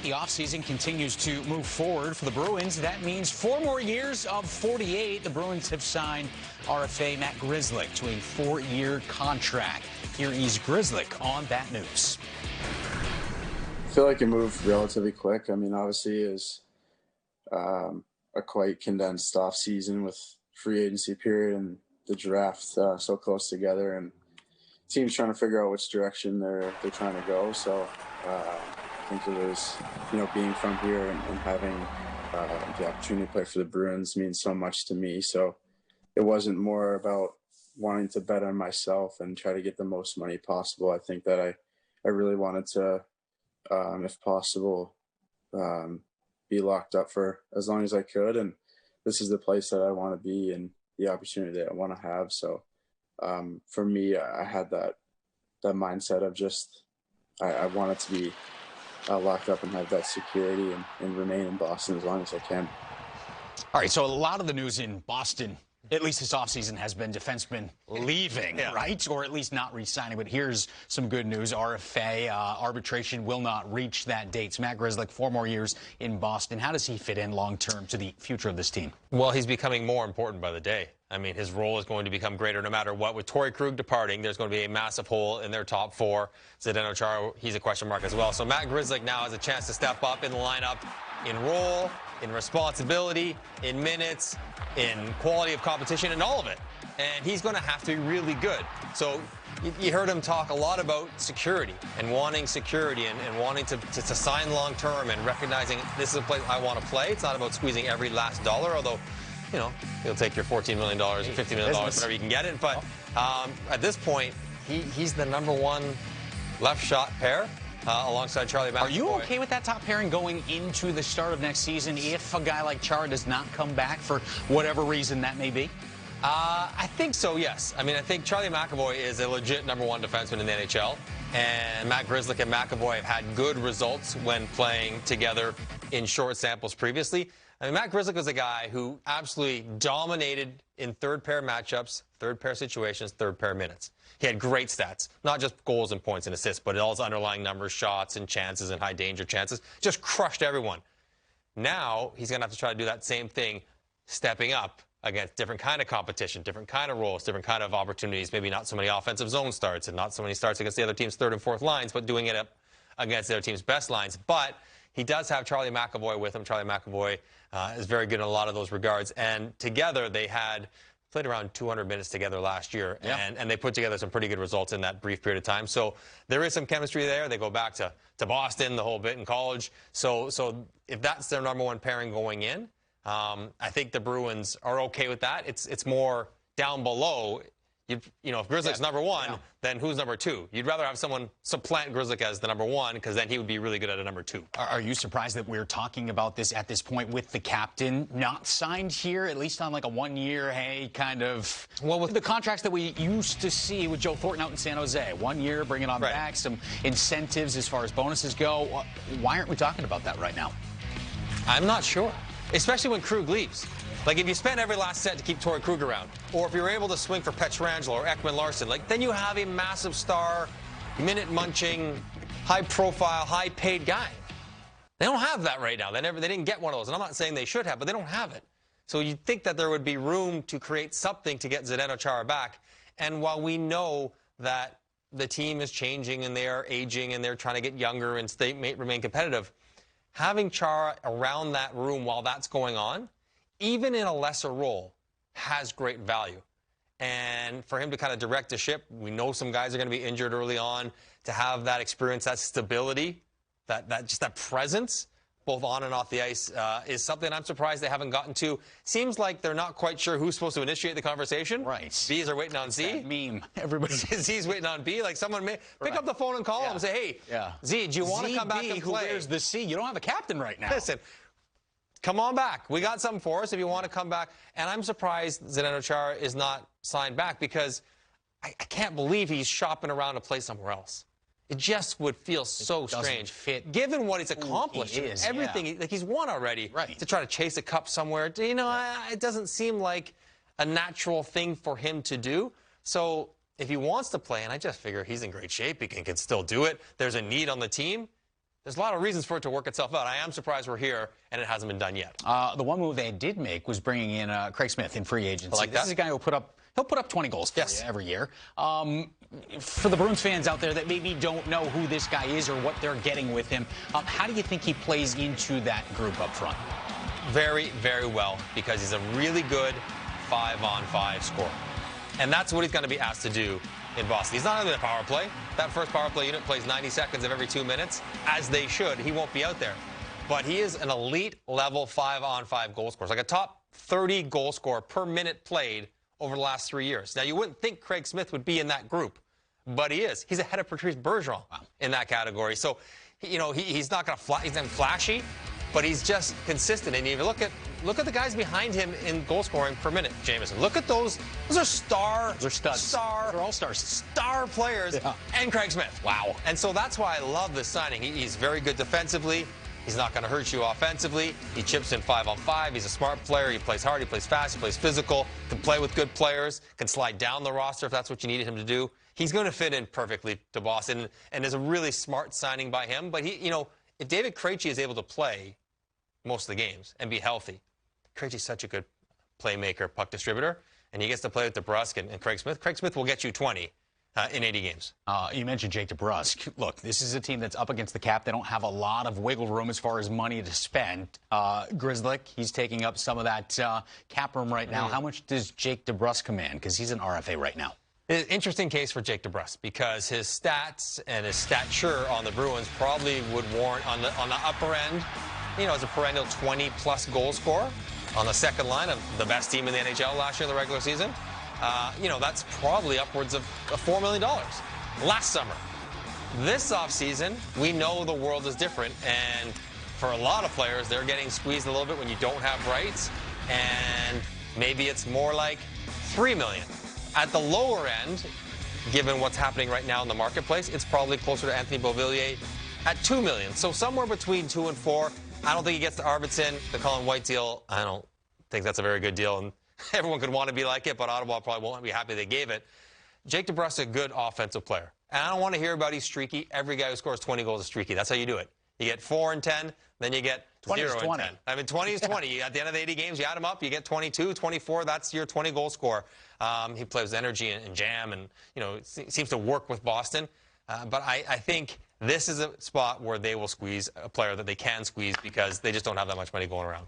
Tonight, the offseason continues to move forward for the Bruins. That means 4 more years of 48. The Bruins have signed RFA Matt Grzelcyk to a 4-year contract. Here is Grzelcyk on that news. I feel like it moved relatively quick. I mean, obviously, it was a quite condensed off season with free agency period and the draft so close together, and teams trying to figure out which direction they're trying to go. So I think it was, being from here and having the opportunity to play for the Bruins means so much to me. So it wasn't more about wanting to bet on myself and try to get the most money possible. I think that I really wanted to, if possible, be locked up for as long as I could. And this is the place that I want to be and the opportunity that I want to have. So for me, I had that mindset of just I wanted to be locked up and have that security and remain in Boston as long as I can. All right, so a lot of the news in Boston, at least this offseason, has been defensemen leaving, right? Or at least not re-signing. But here's some good news. RFA arbitration will not reach that date. So Matt Grzelcyk, 4 more years in Boston. How does he fit in long-term to the future of this team? Well, he's becoming more important by the day. I mean, his role is going to become greater no matter what. With Torrey Krug departing, there's going to be a massive hole in their top 4. Zdeno Chara, he's a question mark as well. So Matt Grzelcyk now has a chance to step up in the lineup, in role, in responsibility, in minutes, in quality of competition, and all of it. And he's going to have to be really good. So you heard him talk a lot about security and wanting security and wanting to sign long-term and recognizing this is a place I want to play. It's not about squeezing every last dollar, although, you'll take your $14 million, $50 million, whatever you can get it. But at this point, he's the #1 left shot pair. Alongside Charlie McAvoy. Are you okay with that top pairing going into the start of next season if a guy like Chara does not come back for whatever reason that may be? I think so, yes. I mean, I think Charlie McAvoy is a legit #1 defenseman in the NHL, and Matt Grzelcyk and McAvoy have had good results when playing together in short samples previously. I mean, Matt Grzelcyk was a guy who absolutely dominated in third-pair matchups, third-pair situations, third-pair minutes. He had great stats, not just goals and points and assists, but all his underlying numbers, shots and chances and high-danger chances. Just crushed everyone. Now he's going to have to try to do that same thing, stepping up against different kind of competition, different kind of roles, different kind of opportunities, maybe not so many offensive zone starts and not so many starts against the other team's third and fourth lines, but doing it up against the other team's best lines. But he does have Charlie McAvoy with him. Charlie McAvoy is very good in a lot of those regards. And together they had played around 200 minutes together last year, and they put together some pretty good results in that brief period of time. So there is some chemistry there. They go back to Boston the whole bit in college. So if that's their #1 pairing going in, I think the Bruins are okay with that. It's more down below. If Grzelcyk's #1, then who's #2? You'd rather have someone supplant Grzelcyk as the #1 because then he would be really good at a #2. Are you surprised that we're talking about this at this point with the captain not signed here, at least on like a 1-year, kind of? Well, with the contracts that we used to see with Joe Thornton out in San Jose, 1 year, bring it on back, some incentives as far as bonuses go. Why aren't we talking about that right now? I'm not sure, especially when Krug leaves. Like, if you spend every last cent to keep Torrey Krug around, or if you're able to swing for Pietrangelo or Ekman-Larsson, then you have a massive star, minute-munching, high-profile, high-paid guy. They don't have that right now. They didn't get one of those. And I'm not saying they should have, but they don't have it. So you'd think that there would be room to create something to get Zdeno Chara back. And while we know that the team is changing and they are aging and they're trying to get younger and remain competitive, having Chara around that room while that's going on, even in a lesser role, has great value. And for him to kind of direct the ship, we know some guys are going to be injured early on, to have that experience, that stability, just that presence, both on and off the ice, is something I'm surprised they haven't gotten to. Seems like they're not quite sure who's supposed to initiate the conversation. Right. B's are waiting on Z. That meme. Everybody. Z's waiting on B. Like, someone may pick up the phone and call him and say, hey, Z, do you want to come back and play? Where's the C? You don't have a captain right now. Listen. Come on back. We got something for us if you want to come back. And I'm surprised Zdeno Chara is not signed back because I can't believe he's shopping around to play somewhere else. It just would feel so strange. Given what he's accomplished, everything, like he's won already, to try to chase a cup somewhere. It doesn't seem like a natural thing for him to do. So if he wants to play, and I just figure he's in great shape, he can still do it. There's a need on the team. there's a lot of reasons for it to work itself out. I am surprised we're here and it hasn't been done yet. The one move they did make was bringing in Craig Smith in free agency. Like this that. is a guy who'll put up 20 goals for you every year. For the Bruins fans out there that maybe don't know who this guy is or what they're getting with him, how do you think he plays into that group up front? Very, very well, because he's a really good 5-on-5 scorer. And that's what he's going to be asked to do in Boston. He's not in the power play. That first power play unit plays 90 seconds of every 2 minutes, as they should. He won't be out there. But he is an elite level 5-on-5 goal scorer. Like a top 30 goal scorer per minute played over the last 3 years. Now, you wouldn't think Craig Smith would be in that group, but he is. He's ahead of Patrice Bergeron in that category. So, he's not going to he's not flashy, but he's just consistent. And if you look at the guys behind him in goal scoring per minute, Jameson. Look at those. Those are studs. They're all-stars. Star players. Yeah. And Craig Smith. Wow. And so that's why I love this signing. He's very good defensively. He's not going to hurt you offensively. He chips in 5-on-5. He's a smart player. He plays hard. He plays fast. He plays physical. Can play with good players. Can slide down the roster if that's what you needed him to do. He's going to fit in perfectly to Boston, and is a really smart signing by him. But if David Krejci is able to play most of the games and be healthy, Krejci's such a good playmaker, puck distributor, and he gets to play with DeBrusk and Craig Smith. Craig Smith will get you 20 in 80 games. You mentioned Jake DeBrusk. Look, this is a team that's up against the cap. They don't have a lot of wiggle room as far as money to spend. Grzelcyk, he's taking up some of that cap room right now. How much does Jake DeBrusk command? Because he's an RFA right now. It's an interesting case for Jake DeBrusk, because his stats and his stature on the Bruins probably would warrant on the upper end, as a perennial 20-plus goal scorer on the second line of the best team in the NHL last year in the regular season. That's probably upwards of $4 million last summer. This offseason, we know the world is different, and for a lot of players, they're getting squeezed a little bit when you don't have rights, and maybe it's more like $3 million. At the lower end, given what's happening right now in the marketplace, it's probably closer to Anthony Beauvillier at $2 million. So somewhere between 2 and 4. I don't think he gets to Arvidsson. The Colin White deal, I don't think that's a very good deal. And everyone could want to be like it, but Ottawa probably won't be happy they gave it. Jake DeBrusk is a good offensive player. And I don't want to hear about he's streaky. Every guy who scores 20 goals is streaky. That's how you do it. You get 4 and 10, then you get 0 and 10. I mean, 20 is 20. At the end of the 80 games, you add them up, you get 22, 24. That's your 20-goal score. He plays with energy and jam, and seems to work with Boston. But I think this is a spot where they will squeeze a player that they can squeeze, because they just don't have that much money going around.